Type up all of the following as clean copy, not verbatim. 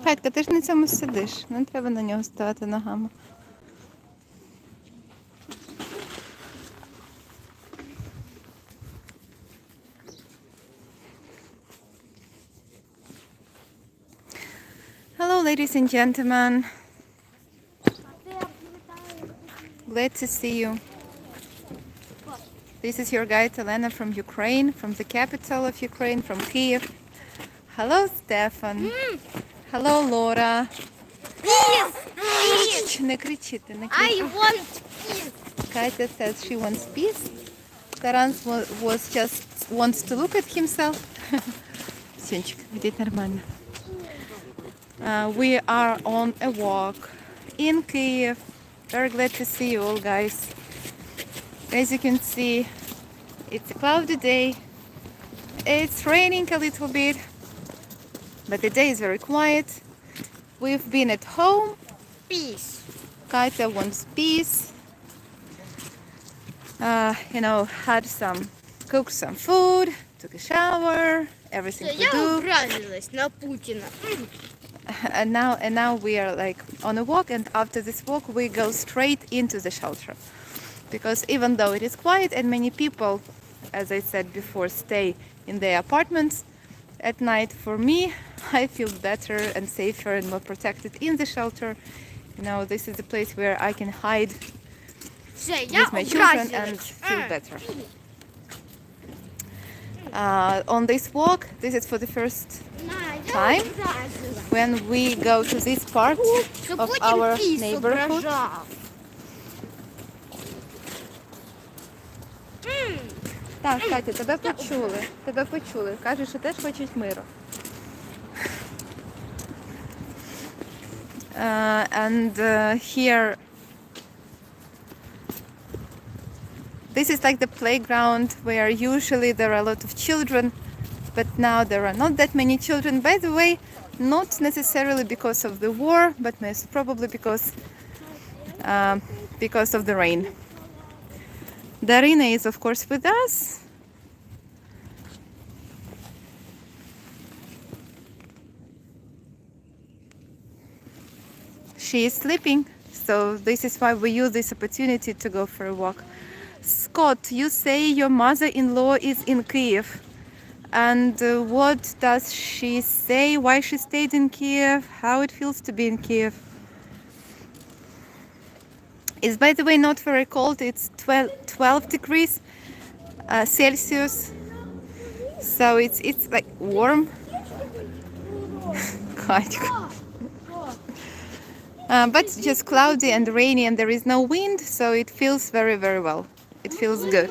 Катька, ти ж на цьому сидиш. Не треба на нього ставити ногами. Hello, ladies and gentlemen. Glad to see you. This is your guide Elena from Ukraine, from the capital of Ukraine, from Kiev. Hello, Stefan. Hello, Laura. Peace! Не кричите, не I кричите. want peace! Katya says she wants peace. Taran was just wants to look at himself. Сенчик, ведь нормально. We are on a walk in Kiev. Very glad to see you all, guys. As you can see, it's a cloudy day. It's raining a little bit, but the day is very quiet. We've been at home. Peace! Katya wants peace. Cooked some food, took a shower, everything we Я do. образилась на Путина. And now we are like on a walk, and after this walk we go straight into the shelter. Because even though it is quiet and many people, as I said before, stay in their apartments at night, for me, I feel better and safer and more protected in the shelter. You know, this is a place where I can hide Все, я with my children and образилась. feel better. On this walk, this is for the first time when we go to this part of our neighborhood. Так, Катя, тебе почули. Тебе почули. Кажуть, що теж хочуть миру. Here, this is like the playground where usually there are a lot of children, but now there are not that many children. By the way, not necessarily because of the war, but most probably because of the rain. Darina is of course with us. She is sleeping, so this is why we use this opportunity to go for a walk. Scott, you say your mother-in-law is in Kiev. And what does she say? Why she stayed in Kiev? How it feels to be in Kiev? It's, by the way, not very cold. It's 12 degrees Celsius. So it's like warm. But just cloudy and rainy, and there is no wind, so it feels very, very well. It feels good.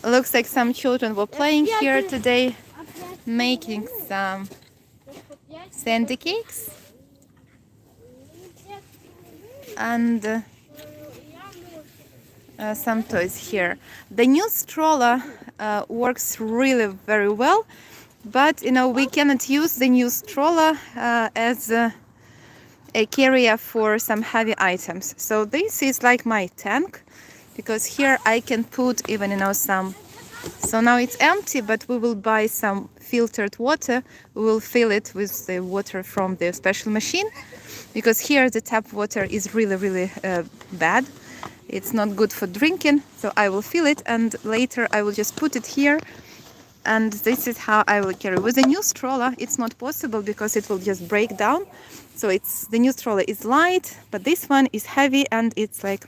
Looks like some children were playing here today, making some sandy cakes. And some toys here. The new stroller works really very well, but you know, we cannot use the new stroller as a carrier for some heavy items. So this is like my tank, because here I can put even, you know, some. So now it's empty, but we will buy some filtered water. We will fill it with the water from the special machine, because here the tap water is really, really bad. It's not good for drinking. So I will fill it, and later I will just put it here. And this is how I will carry. With the new stroller, it's not possible because it will just break down. So the new stroller is light, but this one is heavy, and it's like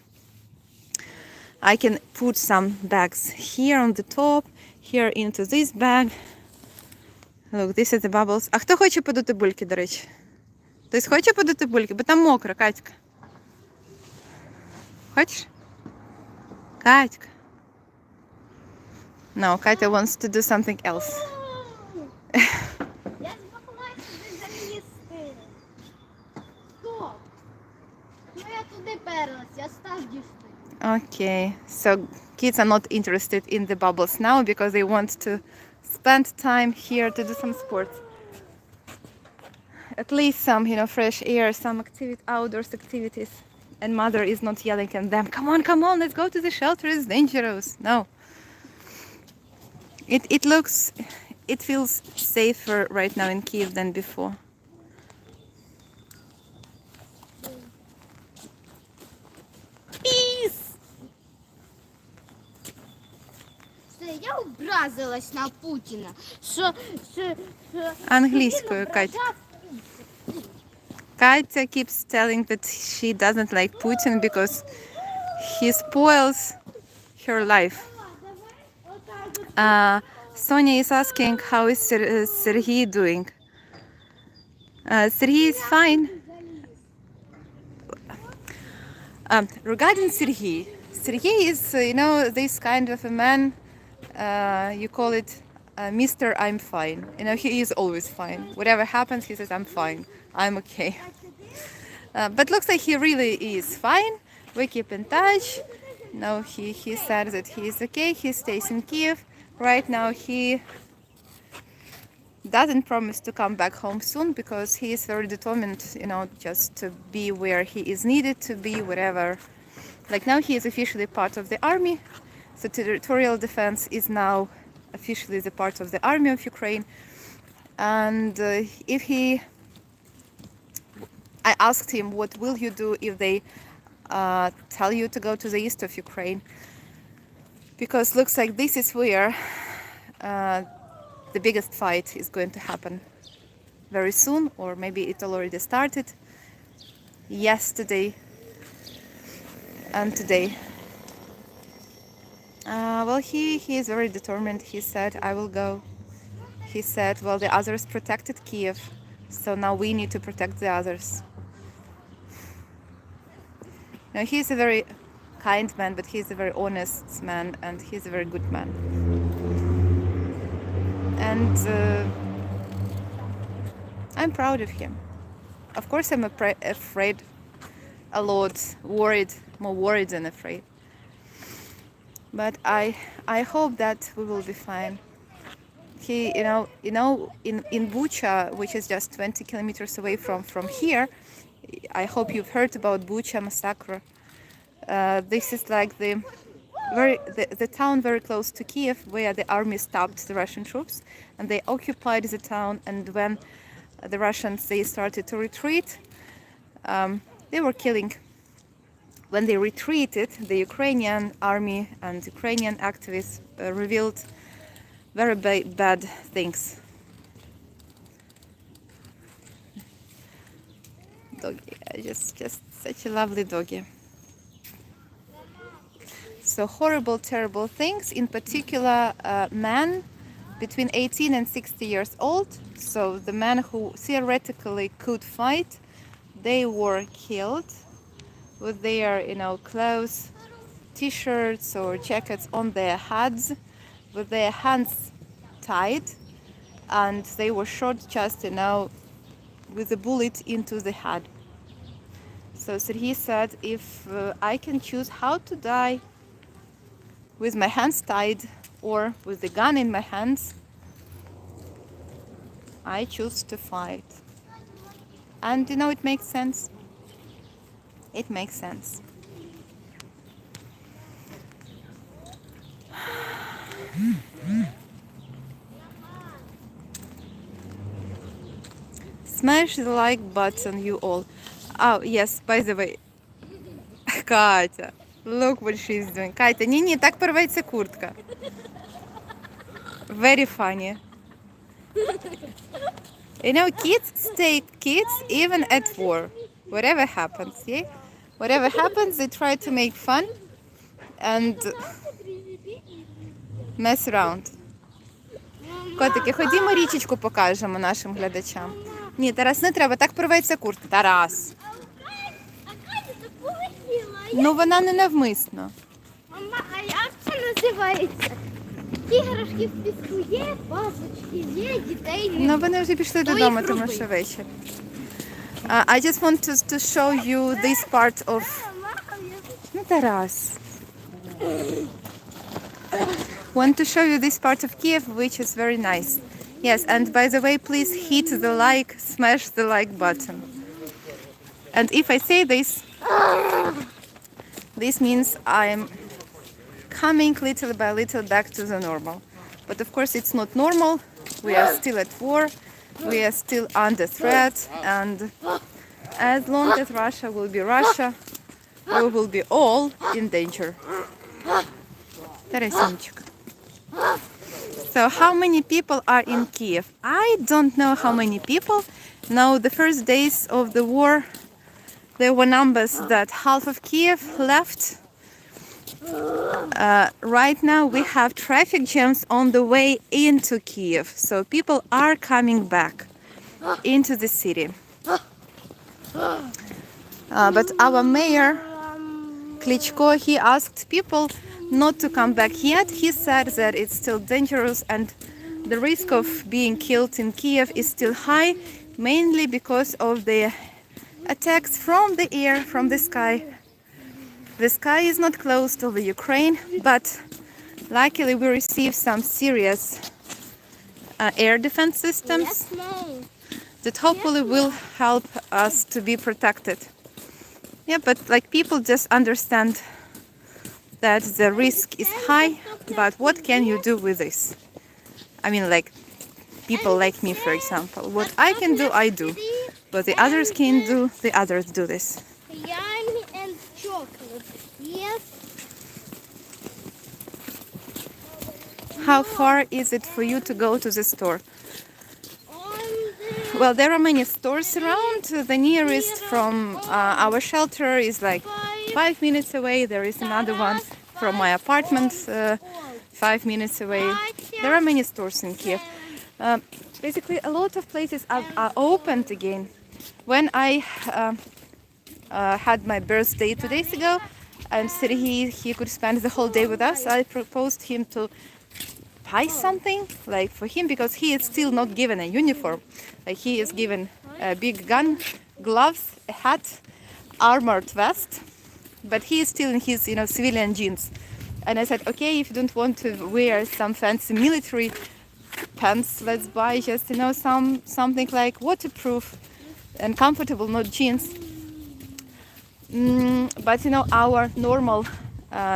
I can put some bags here on the top, here into this bag. Look, this is the bubbles. А хто хоче подути бульки, до речі? Хтось хоче подути бульки? Бо там мокро, Катька. Хочеш? Катька. No, Katya wants to do something else. Okay, so kids are not interested in the bubbles now because they want to spend time here to do some sports. At least some, you know, fresh air, some outdoors activities. And mother is not yelling at them, come on, let's go to the shelter, it's dangerous. No. It feels safer right now in Kiev than before. я образилась на Путіна. Що Англійською, Катя. Katya keeps telling that she doesn't like Putin because he spoils her life. Sonia is asking how is Sergey doing. Sergey is fine. Regarding Sergey, Sergey is, this kind of a man, you call it Mr. I'm fine. He is always fine. Whatever happens, he says, I'm fine. I'm okay. But looks like he really is fine. We keep in touch. He said that he is okay. He stays in Kiev. Right now he doesn't promise to come back home soon because he is very determined, just to be where he is needed to be, whatever. Like now he is officially part of the army. So territorial defense is now officially the part of the army of Ukraine. And I asked him, what will you do if they tell you to go to the east of Ukraine? Because looks like this is where the biggest fight is going to happen very soon, or maybe it already started yesterday and today. Well, he is very determined. He said, I will go. He said, well, the others protected Kiev, so now we need to protect the others. Now, he's a very kind man, but he's a very honest man, and he's a very good man. And I'm proud of him. Of course, I'm afraid a lot, worried, more worried than afraid. But I hope that we will be fine. He, in Bucha, which is just 20 kilometers away from here, I hope you've heard about Bucha massacre. This is like the town very close to Kiev, where the army stopped the Russian troops, and they occupied the town. And when the Russians they started to retreat, they were killing. When they retreated, the Ukrainian army and Ukrainian activists revealed very bad things. Doggy, just such a lovely doggy. So horrible, terrible things. In particular, men between 18 and 60 years old. So the men who theoretically could fight, they were killed with their, clothes, t-shirts or jackets on their heads, with their hands tied, and they were shot just, with a bullet into the head. So Sergey said, if I can choose how to die, with my hands tied or with the gun in my hands, I choose to fight. And it makes sense. It makes sense. Smash the like button, you all. Oh, yes, by the way. Katya, look what she's doing. Katya, ні, так порветься куртка. Very funny. Kids stay kids even at war. Whatever happens, yeah? Whatever happens, they try to make fun and mess around. Котики, ходімо річечку покажемо нашим глядачам. Ні, Тарас, не треба, так порветься куртка. Тарас. Ну, вона не навмисно. Мама, а як це називається? Іграшки в піску є, пасочки є, дітей не. Ну, вони вже пішли додому, тому що вечір. I just want to show you this part of... Ну, Тарас. Want to show you this part of Kiev, which is very nice. Yes, and by the way, please hit the like, smash the like button. And if I say this, this means I'm coming little by little back to the normal. But of course it's not normal. We are still at war. We are still under threat. And as long as Russia will be Russia, we will be all in danger. Тарасінчик. So how many people are in Kiev? I don't know how many people. Now, the first days of the war, there were numbers that half of Kiev left. Right now we have traffic jams on the way into Kiev, so people are coming back into the city. But our mayor, Klitschko, he asked people not to come back yet. He said that it's still dangerous and the risk of being killed in Kiev is still high, mainly because of the attacks from the air, from the sky. The sky is not closed over Ukraine, but luckily we received some serious air defense systems Yes, Mom. that hopefully will help us to be protected. Yeah, but like people just understand that the risk is high, but what can you do with this? I mean, like people like me, for example. What I can do, I do. What the others can do, the others do this. Yummy and chocolate. Yes. How far is it for you to go to the store? On the Well, there are many stores around. The nearest from our shelter is like 5 minutes away. There is another one from my apartment 5 minutes away. There are many stores in Kiev. Basically, a lot of places are opened again. When I had my birthday 2 days ago, and said he could spend the whole day with us, I proposed him to buy something like for him because he is still not given a uniform. Like he is given a big gun, gloves, a hat, armored vest, but he is still in his civilian jeans. And I said, okay, if you don't want to wear some fancy military pants, let's buy just something like waterproof and comfortable, not jeans. But our normal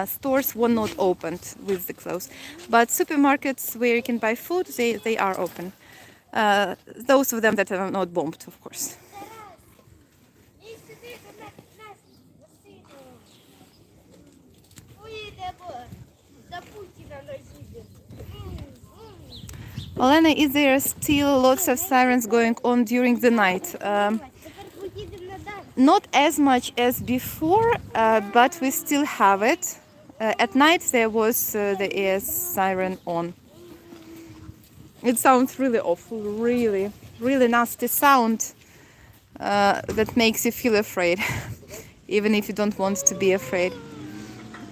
stores were not opened with the clothes. But supermarkets where you can buy food, they are open. Those of them that are not bombed, of course. Olena, is there still lots of sirens going on during the night? Not as much as before, but we still have it. At night there was the air siren on. It sounds really awful, really, really nasty sound that makes you feel afraid, even if you don't want to be afraid.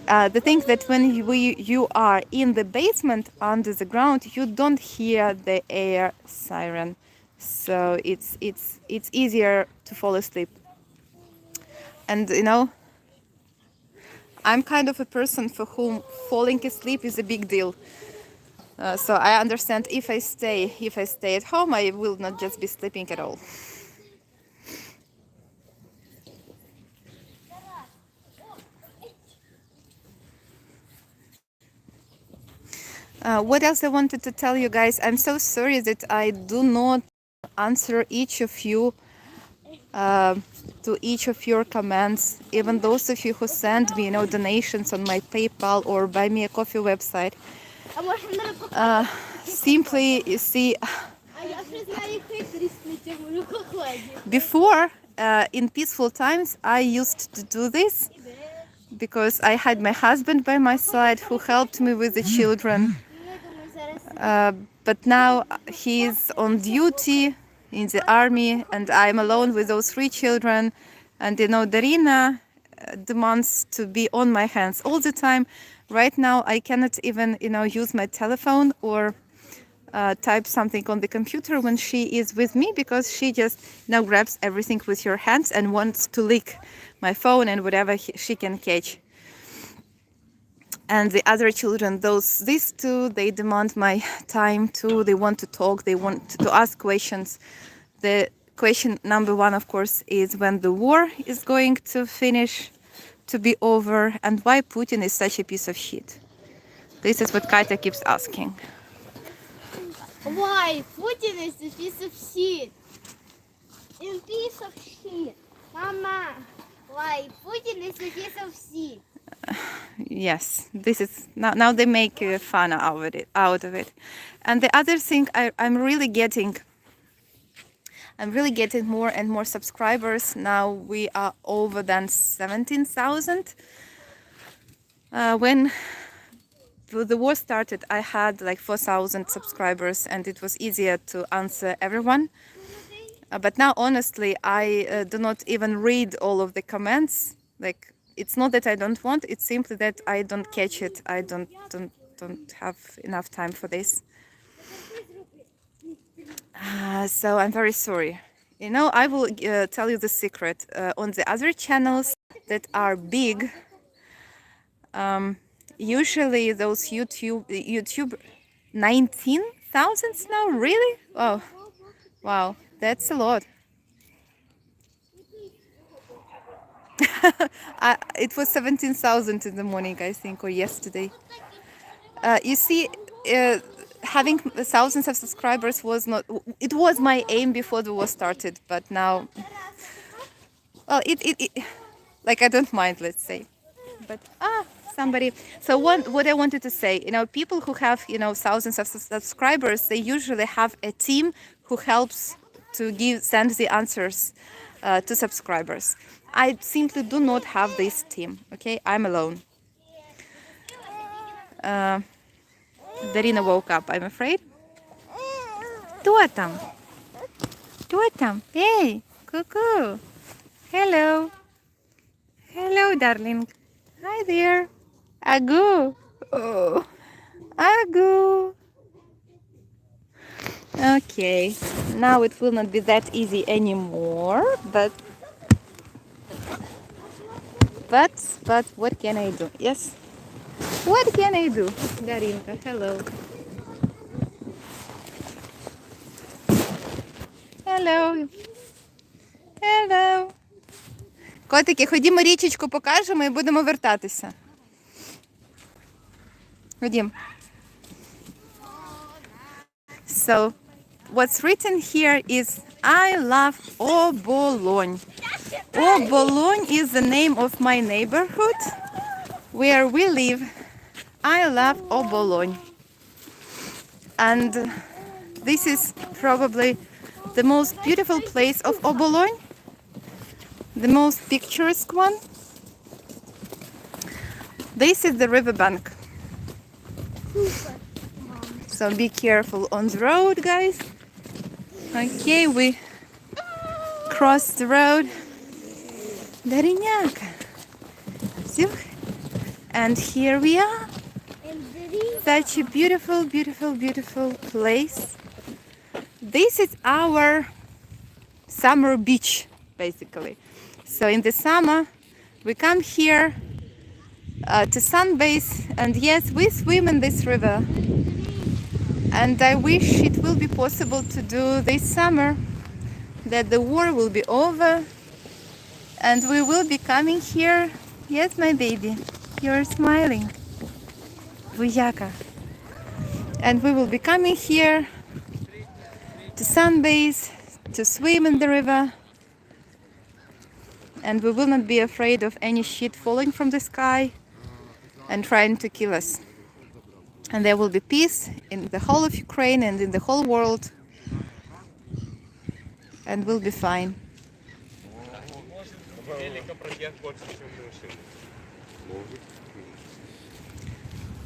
The thing that when you are in the basement under the ground, you don't hear the air siren, so it's easier to fall asleep. And I'm kind of a person for whom falling asleep is a big deal. So I understand if I stay at home, I will not just be sleeping at all. What else I wanted to tell you guys? I'm so sorry that I do not answer each of you to each of your comments, even those of you who send me donations on my PayPal or Buy Me a Coffee website. Simply, you see, before in peaceful times I used to do this because I had my husband by my side who helped me with the children, but now he's on duty in the army and I'm alone with those 3 children, and Darina demands to be on my hands all the time. Right now I cannot even use my telephone or type something on the computer when she is with me, because she just grabs everything with her hands and wants to lick my phone and whatever she can catch. And the other children, these 2, they demand my time too. They want to talk, they want to ask questions. The question number 1, of course, is when the war is going to finish, to be over, and why Putin is such a piece of shit. This is what Katya keeps asking. Why Putin is a piece of shit? A piece of shit. Mama, why Putin is a piece of shit? yes, this is now they make fun out of it. And the other thing, I'm really getting more and more subscribers. Now we are over than 17,000. When the war started, I had like 4,000 subscribers, and it was easier to answer everyone. But now, honestly, I do not even read all of the comments. Like, it's not that I don't want; it's simply that I don't catch it. I don't have enough time for this. So I'm very sorry. You know, I will tell you the secret. On the other channels that are big, usually those YouTube 19,000 now, really? Oh, wow, that's a lot. It was 17,000 in the morning, I think, or yesterday. You see, having thousands of subscribers was not. It was my aim before the war started, but now, well, like I don't mind, let's say. But somebody. So what I wanted to say, you know, people who have thousands of subscribers, they usually have a team who helps to send the answers to subscribers. I simply do not have this team. Okay, I'm alone. Darina woke up, I'm afraid. Кто там? Кто там? Hey, cuckoo. Hello. Hello, darling. Hi there. Agu. Oh, Agu. Okay, now it will not be that easy anymore, but what can I do? Yes. What can I do? Darinka, hello. Hello. Hello. Котики, ходімо річечку покажемо і будемо вертатися. Ходім. So, what's written here is I love Obolon. Obolon is the name of my neighborhood where we live. I love Obolon. And this is probably the most beautiful place of Obolon, the most picturesque one. This is the riverbank. So be careful on the road, guys. Okay, we crossed the road. Дариняка. And here we are. Such a beautiful, beautiful, beautiful place. This is our summer beach, basically. So in the summer, we come here to sunbathe, and yes, we swim in this river. And I wish it will be possible to do this summer, that the war will be over, and we will be coming here. Yes, my baby, you're smiling. Vujaka. And we will be coming here to sunbathe, to swim in the river, and we will not be afraid of any shit falling from the sky and trying to kill us. And there will be peace in the whole of Ukraine and in the whole world, and we'll be fine.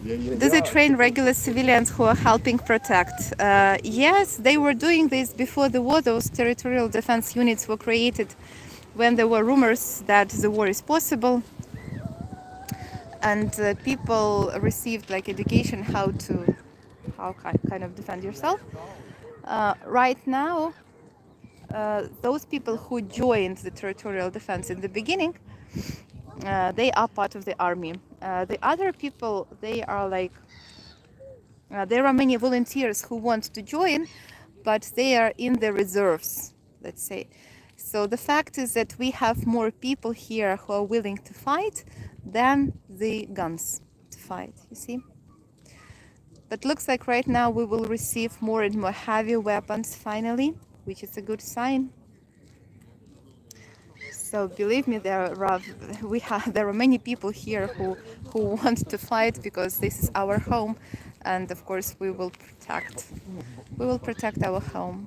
Do they train regular civilians who are helping protect? Yes, they were doing this before the war. Those territorial defense units were created when there were rumors that the war is possible, and people received like education how kind of defend yourself. Right now, those people who joined the territorial defense in the beginning, they are part of the army. The other people, they are like, there are many volunteers who want to join, but they are in the reserves, let's say. So the fact is that we have more people here who are willing to fight than the guns to fight, you see. But looks like right now we will receive more and more heavy weapons finally, which is a good sign. So believe me, there are many people here who want to fight because this is our home, and of course we will protect our home.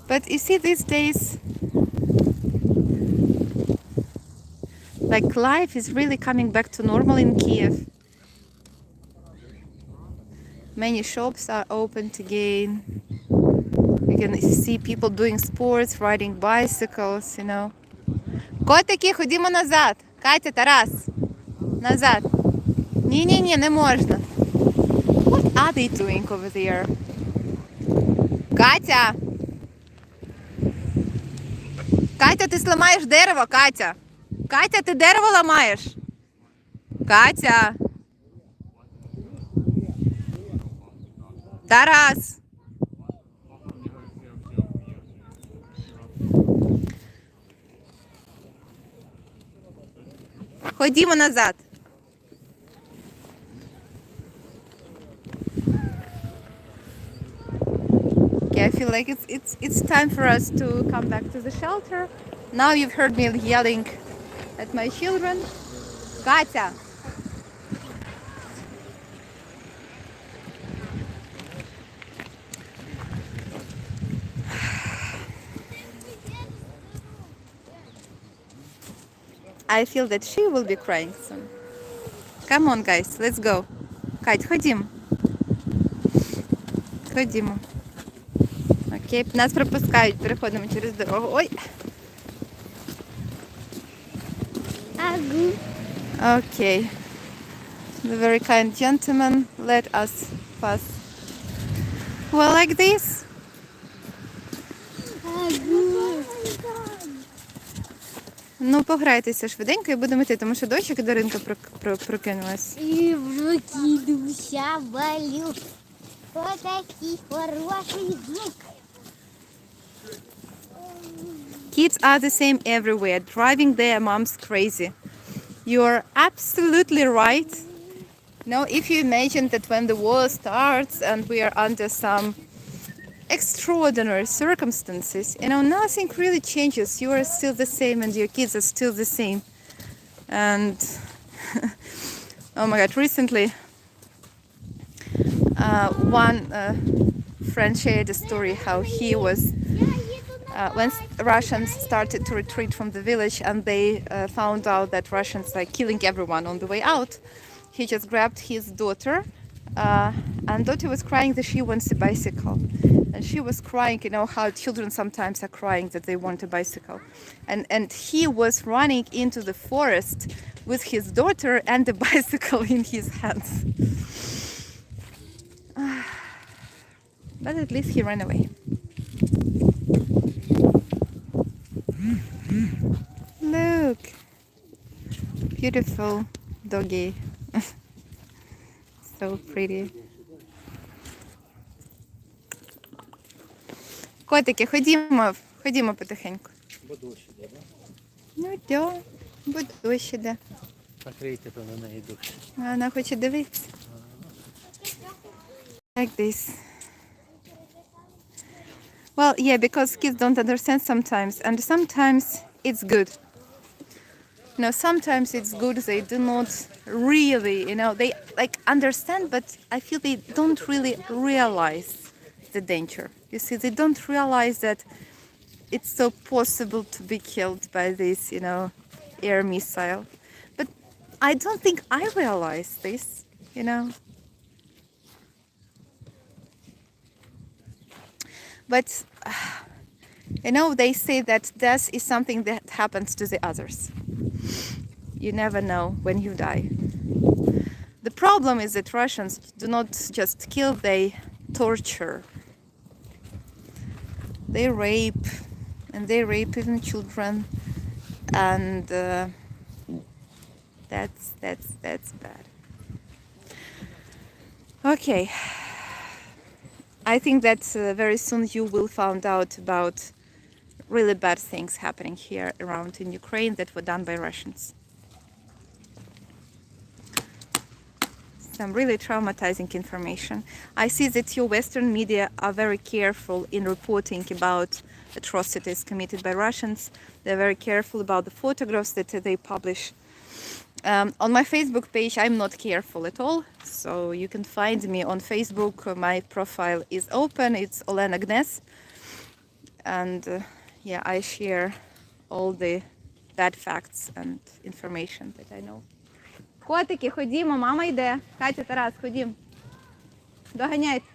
But you see, these days, like life is really coming back to normal in Kiev. Many shops are opened again. You can see people doing sports, riding bicycles, you know. Котики, ходімо назад. Катя, Тарас. Назад. Ні, не можна. What are they doing over there? Катя! Катя, ти зламаєш дерево, Катя! Катя, ти дерево ламаєш? Катя! Тарас! Ходімо назад. Okay, I feel like it's time for us to come back to the shelter. Now you've heard me yelling at my children. Катя! I feel that she will be crying soon. Come on, guys, let's go. Кать, ходім. Ходімо. Окей, нас пропускають, переходимо через дорогу. Ой. Агу. Okay. The very kind gentleman let us pass. Well, like this. Агу. Ну, пограйтеся швиденько і будемо йти, тому що дощик і Даринка прокинулась. І в душа болю. Отакий хороший звук. Kids are the same everywhere, driving their moms crazy. You're absolutely right. Now, if you imagine that when the war starts and we are under some extraordinary circumstances, you know, nothing really changes. You are still the same and your kids are still the same. And oh my God, recently one friend shared a story how he was when Russians started to retreat from the village and they found out that Russians are killing everyone on the way out. He just grabbed his daughter and daughter was crying that she wants a bicycle. And she was crying, you know, how children sometimes are crying that they want a bicycle. And he was running into the forest with his daughter and the bicycle in his hands. But at least he ran away. Look, beautiful doggy. So pretty. Котики, ходімо потихеньку. Бо дощ іде, да? Ну да, бо дощ іде. Накрийте то на неї дощ. Вона хоче дивитися. Like this. Well, yeah, because kids don't understand sometimes, and sometimes it's good. You know, sometimes it's good they do not really, you know, they like understand, but I feel they don't really realize the danger. You see, they don't realize that it's so possible to be killed by this, you know, air missile. But I don't think I realize this, you know. But, you know, they say that death is something that happens to the others. You never know when you die. The problem is that Russians do not just kill, they torture. They rape, and they rape even children. And that's bad. Okay. I think that very soon you will find out about really bad things happening here around in Ukraine that were done by Russians. some really traumatizing information. I see that your Western media are very careful in reporting about atrocities committed by Russians. They're very careful about the photographs that they publish. On my Facebook page, I'm not careful at all, so you can find me on Facebook. My profile is open. It's Olena Gnes, and yeah, I share all the bad facts and information that I know. Котики, ходімо, мама йде. Катя, Тарас, ходім. Доганяйте.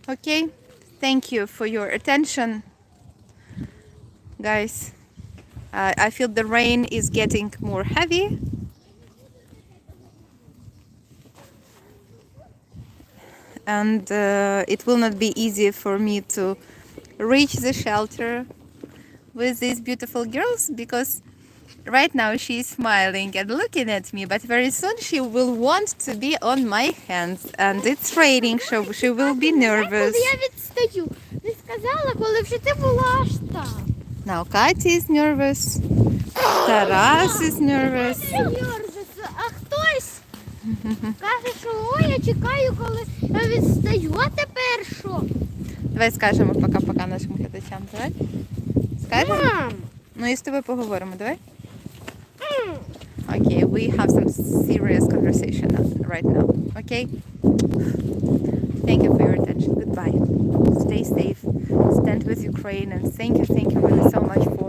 Okay, thank you for your attention, guys. I feel the rain is getting more heavy. And it will not be easy for me to reach the shelter with these beautiful girls, because right now she's smiling and looking at me, but very soon she will want to be on my hands, and it's raining, so she will be nervous. Коли я відстаю, ти сказала, коли вже ти була аж там. Now Katya is nervous, Taras is nervous. А хтось каже, що ой, я чекаю, коли я відстаю, а тепер що? Давай скажемо пока-пока нашим глядачам, давай? Скажемо? Мам! Ну і з тобою поговоримо, давай? Okay, we have some serious conversation right now, okay? Thank you for your attention. Goodbye. Stay safe. Stand with Ukraine, and thank you really so much for